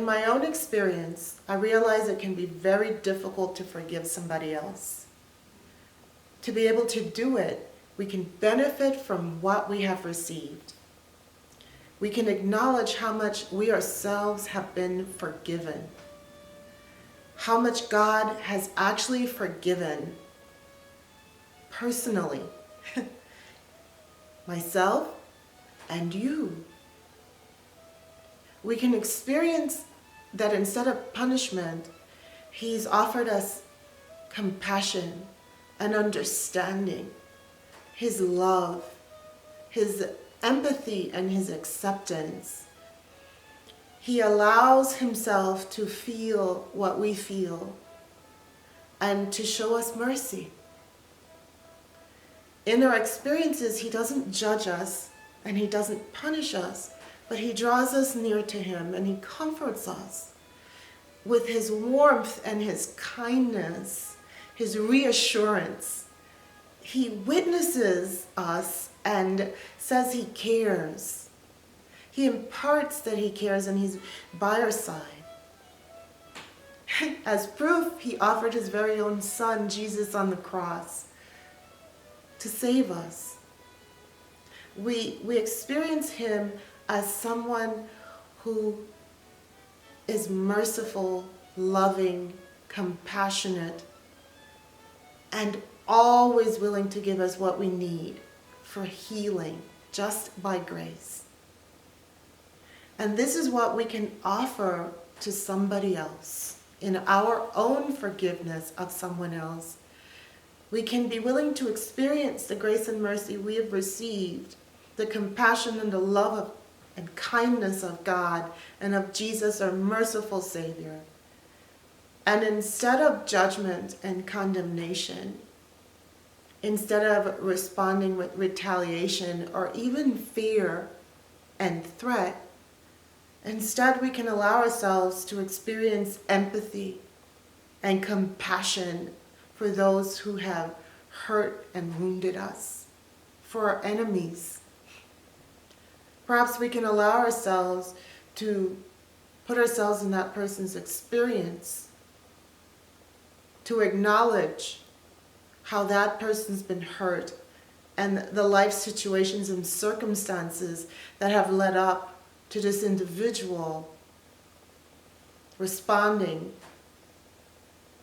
my own experience, I realize it can be very difficult to forgive somebody else. To be able to do it, we can benefit from what we have received. We can acknowledge how much we ourselves have been forgiven. How much God has actually forgiven personally. Myself and you. We can experience that instead of punishment, He's offered us compassion and understanding, His love, His empathy, and His acceptance. He allows Himself to feel what we feel and to show us mercy. In our experiences, He doesn't judge us and He doesn't punish us, but He draws us near to Him and He comforts us with His warmth and His kindness, His reassurance. He witnesses us and says He cares. He imparts that He cares and He's by our side. As proof, He offered His very own Son, Jesus, on the cross to save us. We experience Him as someone who is merciful, loving, compassionate, and always willing to give us what we need for healing just by grace. And this is what we can offer to somebody else in our own forgiveness of someone else. We can be willing to experience the grace and mercy we have received, the compassion and the love and kindness of God and of Jesus, our merciful Savior. And instead of judgment and condemnation, instead of responding with retaliation or even fear and threat, instead we can allow ourselves to experience empathy and compassion for those who have hurt and wounded us, for our enemies. Perhaps we can allow ourselves to put ourselves in that person's experience, to acknowledge how that person's been hurt and the life situations and circumstances that have led up to this individual responding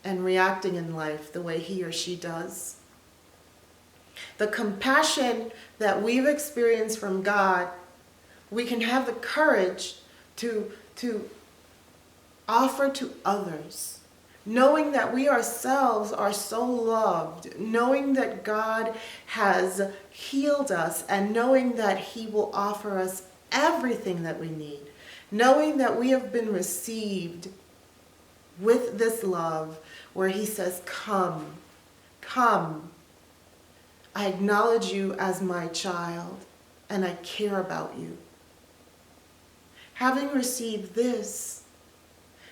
and reacting in life the way he or she does. The compassion that we've experienced from God, we can have the courage to offer to others, knowing that we ourselves are so loved, knowing that God has healed us, and knowing that He will offer us everything that we need, knowing that we have been received with this love where He says, "Come, come. I acknowledge you as my child, and I care about you." Having received this,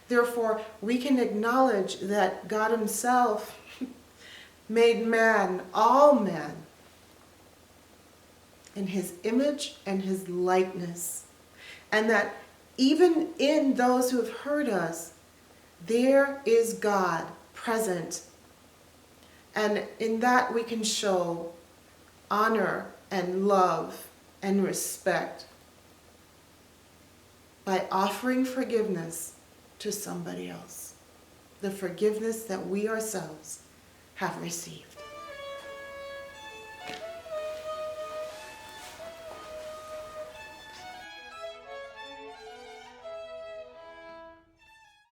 therefore, we can acknowledge that God Himself made man, all man, in His image and His likeness, and that even in those who have hurt us, there is God present. And in that we can show honor and love and respect by offering forgiveness to somebody else, the forgiveness that we ourselves have received.